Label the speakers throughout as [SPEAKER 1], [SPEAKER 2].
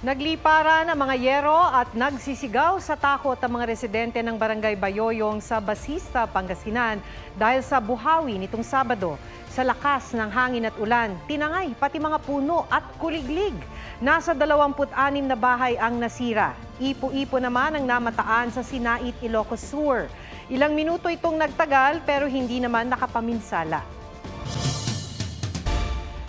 [SPEAKER 1] Nagliparan ang mga yero at nagsisigaw sa takot ang mga residente ng Barangay Bayoyong sa Basista, Pangasinan dahil sa buhawi nitong Sabado. Sa lakas ng hangin at ulan, tinangay pati mga puno at kuliglig. Nasa 26 na bahay ang nasira. Ipo-ipo naman ang namataan sa Sinait, Ilocos Sur. Ilang minuto itong nagtagal pero hindi naman nakapaminsala.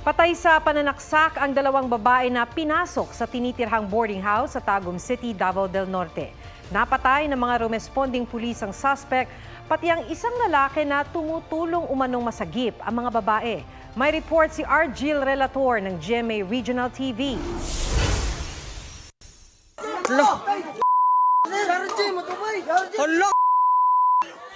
[SPEAKER 1] Patay sa pananaksak ang 2 babae na pinasok sa tinitirhang boarding house sa Tagum City, Davao del Norte. Napatay ng mga rumesponding pulis ang suspect, pati ang isang lalaki na tumutulong umanong masagip ang mga babae. May report si Argil Relator ng GMA Regional TV.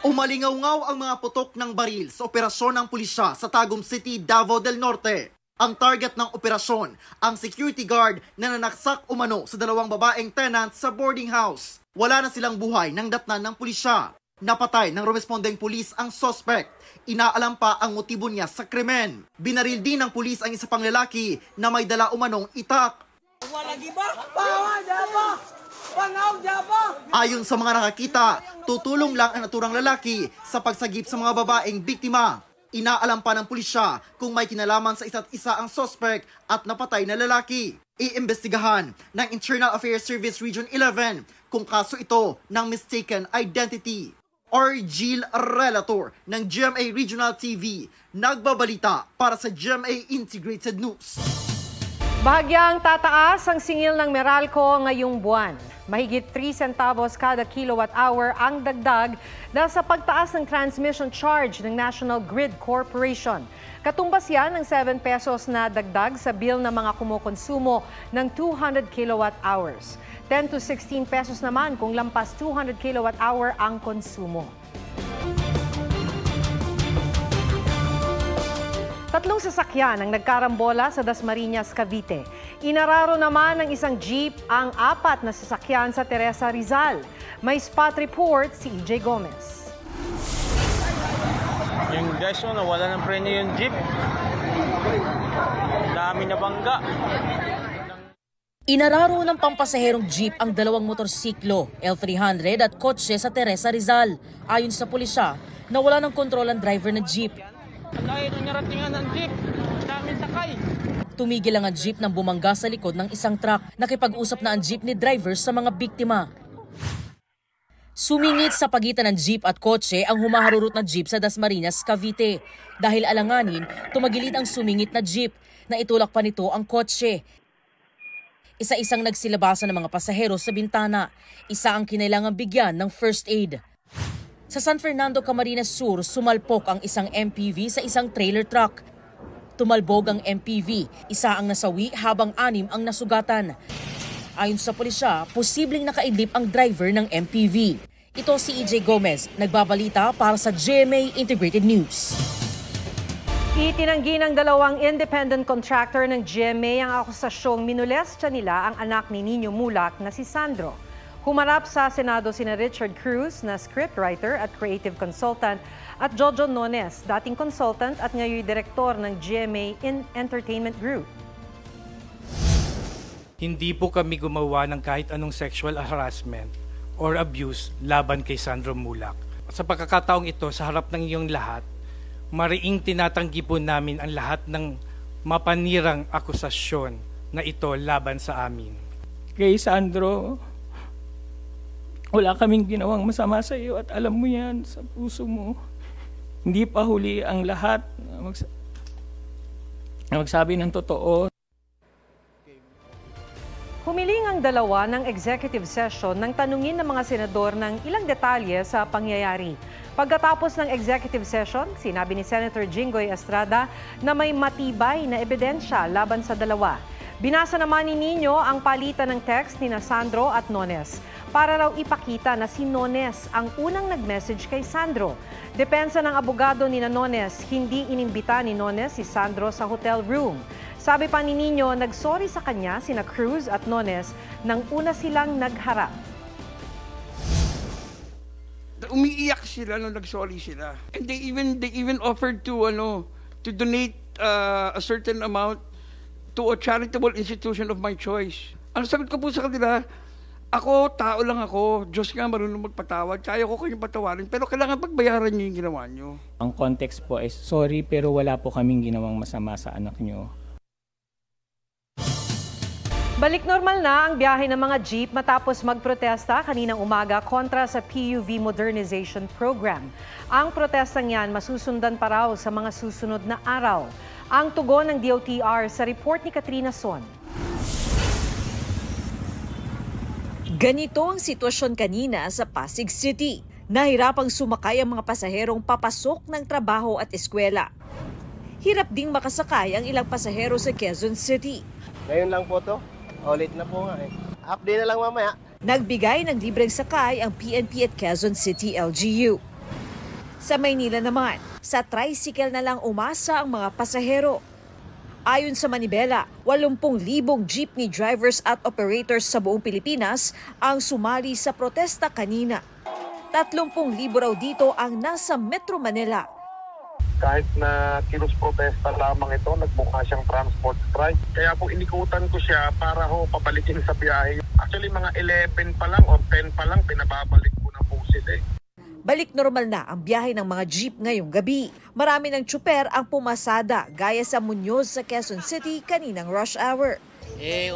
[SPEAKER 2] Umalingaw-ngaw ang mga putok ng baril sa operasyon ng pulisya sa Tagum City, Davao del Norte. Ang target ng operasyon, ang security guard na nanaksak umano sa 2 babaeng tenant sa boarding house. Wala na silang buhay nang datnan ng pulisya. Napatay ng responding pulis ang suspect. Inaalam pa ang motibo niya sa krimen. Binaril din ng pulis ang isa pang lalaki na may dala umanong itak. Ayon sa mga nakakita, tutulong lang ang naturang lalaki sa pagsagip sa mga babaeng biktima. Inaalam pa ng pulisya kung may kinalaman sa isa't isa ang suspect at napatay na lalaki. Iimbestigahan ng Internal Affairs Service Region 11 kung kaso ito ng mistaken identity. Argil Relator ng GMA Regional TV, nagbabalita para sa GMA Integrated News.
[SPEAKER 1] Bahagyang tataas ang singil ng Meralco ngayong buwan. Mahigit 3 centavos kada kilowatt-hour ang dagdag dahil sa pagtaas ng transmission charge ng National Grid Corporation. Katumbas yan ng 7 pesos na dagdag sa bill ng mga kumukonsumo ng 200 kilowatt-hours. 10 to 16 pesos naman kung lampas 200 kilowatt-hour ang konsumo. 3 sasakyan ang nagkarambola sa Dasmariñas, Cavite. Inararo naman ng isang jeep ang 4 na sasakyan sa Teresa, Rizal. May spot report si EJ Gomez.
[SPEAKER 3] Yung guys, nawala ng preno yung jeep. Dami na bangga.
[SPEAKER 4] Inararo ng pampasaherong jeep ang 2 motorsiklo, L300 at kotse sa Teresa, Rizal. Ayon sa pulisya, nawala ng kontrol ang driver ng jeep.
[SPEAKER 3] Dahil nung naratingan ng jeep, daming sakay.
[SPEAKER 4] Tumigil ang jeep nang bumangga sa likod ng isang truck. Nakipag-usap na ang jeepney driver sa mga biktima. Sumingit sa pagitan ng jeep at kotse ang humaharurot na jeep sa Dasmariñas, Cavite. Dahil alanganin, tumagilid ang sumingit na jeep. Naitulak pa nito ang kotse. Isa-isang nagsilabasan ng mga pasahero sa bintana. Isa ang kinailangang bigyan ng first aid. Sa San Fernando, Camarines Sur, sumalpok ang isang MPV sa isang trailer truck. Tumalbog ang MPV, isa ang nasawi habang 6 ang nasugatan. Ayon sa pulisya, posibleng nakaidlip ang driver ng MPV. Ito si EJ Gomez, nagbabalita para sa GMA Integrated News.
[SPEAKER 1] Itinanggi ng 2 independent contractor ng GMA ang akusasyong minolestya nila ang anak ni Nino Mulak na si Sandro. Humarap sa Senado sina Richard Cruz na scriptwriter at creative consultant at Jojo Nones, dating consultant at ngayon direktor ng GMA Entertainment Group.
[SPEAKER 5] Hindi po kami gumawa ng kahit anong sexual harassment or abuse laban kay Sandro Mulak. Sa pagkakataong ito, sa harap ng iyong lahat, mariing tinatanggi po namin ang lahat ng mapanirang akusasyon na ito laban sa amin.
[SPEAKER 6] Kay Sandro, wala kaming ginawang masama sa iyo at alam mo yan sa puso mo. Hindi pa huli ang lahat na magsabi ng totoo.
[SPEAKER 1] Humiling ang 2 ng executive session nang tanungin ng mga senador ng ilang detalye sa pangyayari. Pagkatapos ng executive session, sinabi ni Senator Jinggoy Estrada na may matibay na ebidensya laban sa 2. Binasa naman ni Nino ang palitan ng text ni Sandro at Nones para raw ipakita na si Nones ang unang nag-message kay Sandro. Depensa ng abogado ni Nones, hindi inimbita ni Nones si Sandro sa hotel room. Sabi pa ni Nino, nagsorry sa kanya sina Cruz at Nones nang una silang nagharap.
[SPEAKER 7] Umiiyak sila nung nagsorry sila. And they even offered to donate a certain amount to a charitable institution of my choice. Ang sagot ko po sa kanila, ako, tao lang ako. Diyos nga marunong magpatawad. Kaya ko kayong patawarin. Pero kailangan pagbayaran niyo yung ginawa niyo.
[SPEAKER 6] Ang context po is, sorry pero wala po kaming ginawang masama sa anak nyo.
[SPEAKER 1] Balik normal na ang biyahe ng mga jeep matapos magprotesta kaninang umaga kontra sa PUV Modernization Program. Ang protestang yan masusundan pa raw sa mga susunod na araw. Ang tugon ng DOTR sa report ni Katrina Son.
[SPEAKER 8] Ganito ang sitwasyon kanina sa Pasig City. Nahirapang sumakay ang mga pasaherong papasok ng trabaho at eskwela. Hirap ding makasakay ang ilang pasahero sa Quezon City.
[SPEAKER 9] Ngayon lang po to. Ulit na po nga eh. Update na lang mamaya.
[SPEAKER 8] Nagbigay ng libreng sakay ang PNP at Quezon City LGU. Sa Maynila naman, sa tricycle na lang umasa ang mga pasahero. Ayon sa Manibela, 80,000 jeepney drivers at operators sa buong Pilipinas ang sumali sa protesta kanina. 30,000 raw dito ang nasa Metro Manila.
[SPEAKER 10] Kahit na kilos-protesta lamang ito, nagmukha siyang transport strike. Kaya po inikutan ko siya para pabalikin sa biyahe. Actually mga 11 pa lang o 10 pa lang, pinababalik ko na po sila.
[SPEAKER 8] Balik normal na ang biyahe ng mga jeep ngayong gabi. Marami ng tsuper ang pumasada gaya sa Muñoz sa Quezon City kaninang rush hour.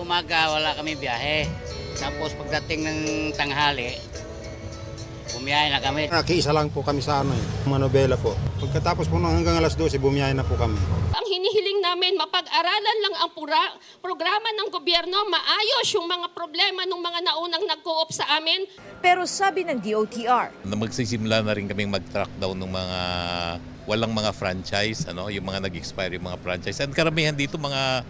[SPEAKER 11] Umaga wala kami biyahe. Tapos pagdating ng tanghali, bumiyahe na kami.
[SPEAKER 12] Nakiisa lang po kami sa Manobela po. Pagkatapos po hanggang alas 12, bumiyahe na po kami.
[SPEAKER 13] Ang hinihiling namin, mapag-aralan lang ang programa ng gobyerno, maayos yung mga problema ng mga naunang nag-co-op sa amin.
[SPEAKER 8] Pero sabi ng DOTR,
[SPEAKER 14] magsisimula na rin kaming mag-track down ng mga walang mga franchise, yung mga nag-expire yung mga franchise. At karamihan dito mga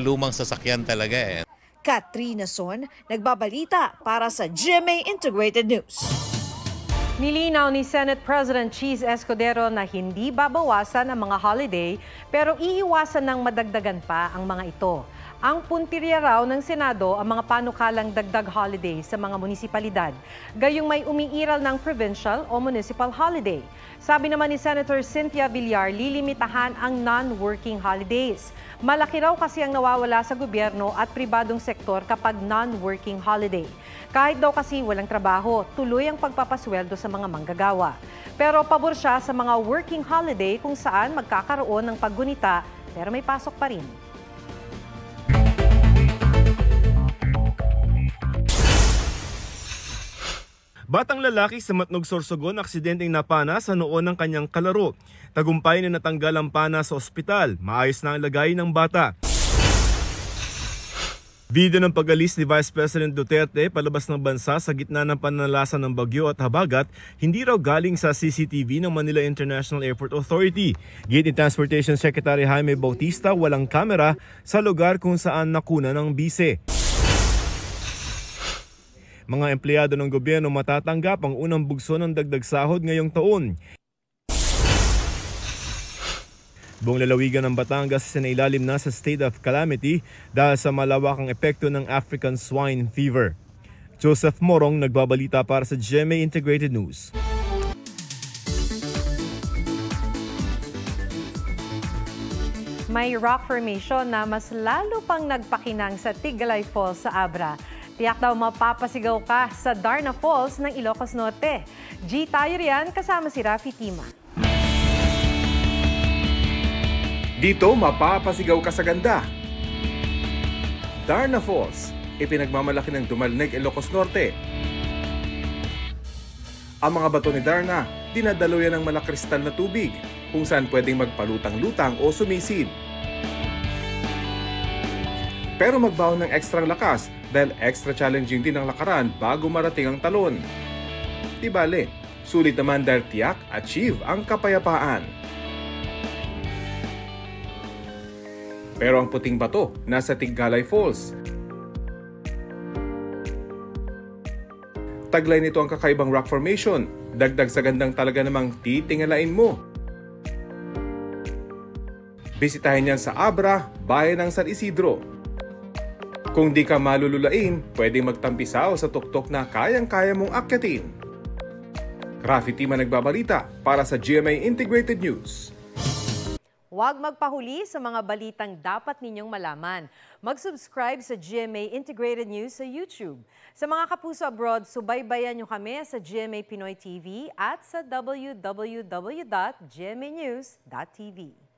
[SPEAKER 14] lumang sasakyan talaga eh.
[SPEAKER 8] Katrina Son, nagbabalita para sa GMA Integrated News.
[SPEAKER 1] Nilinaw ni Senate President Cheese Escudero na hindi babawasan ang mga holiday pero iiwasan ng madagdagan pa ang mga ito. Ang puntirya raw ng Senado ang mga panukalang dagdag holiday sa mga munisipalidad, gayong may umiiral ng provincial o municipal holiday. Sabi naman ni Senator Cynthia Villar, lilimitahan ang non-working holidays. Malaki raw kasi ang nawawala sa gobyerno at pribadong sektor kapag non-working holiday. Kahit daw kasi walang trabaho, tuloy ang pagpapasweldo sa mga manggagawa. Pero pabor siya sa mga working holiday kung saan magkakaroon ng paggunita pero may pasok pa rin.
[SPEAKER 15] Batang lalaki sa Matnog, Sorsogon, aksidenteng napana sa noo ng kanyang kalaro. Tagumpay na natanggal ang pana sa ospital. Maayos na ang lagay ng bata. Video ng pag-alis ni Vice President Duterte palabas ng bansa sa gitna ng pananalasan ng bagyo at habagat, hindi raw galing sa CCTV ng Manila International Airport Authority. Gate ni Transportation Secretary Jaime Bautista, walang kamera sa lugar kung saan nakuna ng bise. Mga empleyado ng gobyerno matatanggap ang unang bugso ng dagdag sahod ngayong taon. Buong lalawigan ng Batangas sinailalim na sa state of calamity dahil sa malawakang epekto ng African Swine Fever. Joseph Morong nagbabalita para sa GMA Integrated News.
[SPEAKER 1] May rock formation na mas lalo pang nagpakinang sa Tigalay Falls sa Abra. Tiyak daw mapapasigaw ka sa Darna Falls ng Ilocos Norte. G tayo riyan kasama si Rafi Tima.
[SPEAKER 16] Dito mapapasigaw ka sa ganda. Darna Falls, ipinagmamalaki ng Dumalneg, Ilocos Norte. Ang mga bato ni Darna, dinadalo yan ng malakristal na tubig, kung saan pwedeng magpalutang-lutang o sumisid. Pero magbaon ng ekstrang lakas dahil extra challenging din ang lakaran bago marating ang talon. Di bale, sulit naman dahil tiyak, achieve ang kapayapaan. Pero ang puting bato nasa Tigalay Falls. Taglay nito ang kakaibang rock formation, dagdag sa gandang talaga namang titingalain mo. Bisitahin yan sa Abra, bayan ng San Isidro. Kung di ka malululain, pwedeng magtampisaw sa tuktok na kayang-kaya mong akyatin. Rafi Tima nagbabalita para sa GMA Integrated News.
[SPEAKER 1] Huwag magpahuli sa mga balitang dapat ninyong malaman. Mag-subscribe sa GMA Integrated News sa YouTube. Sa mga kapuso abroad, subaybayan nyo kami sa GMA Pinoy TV at sa www.gmanews.tv.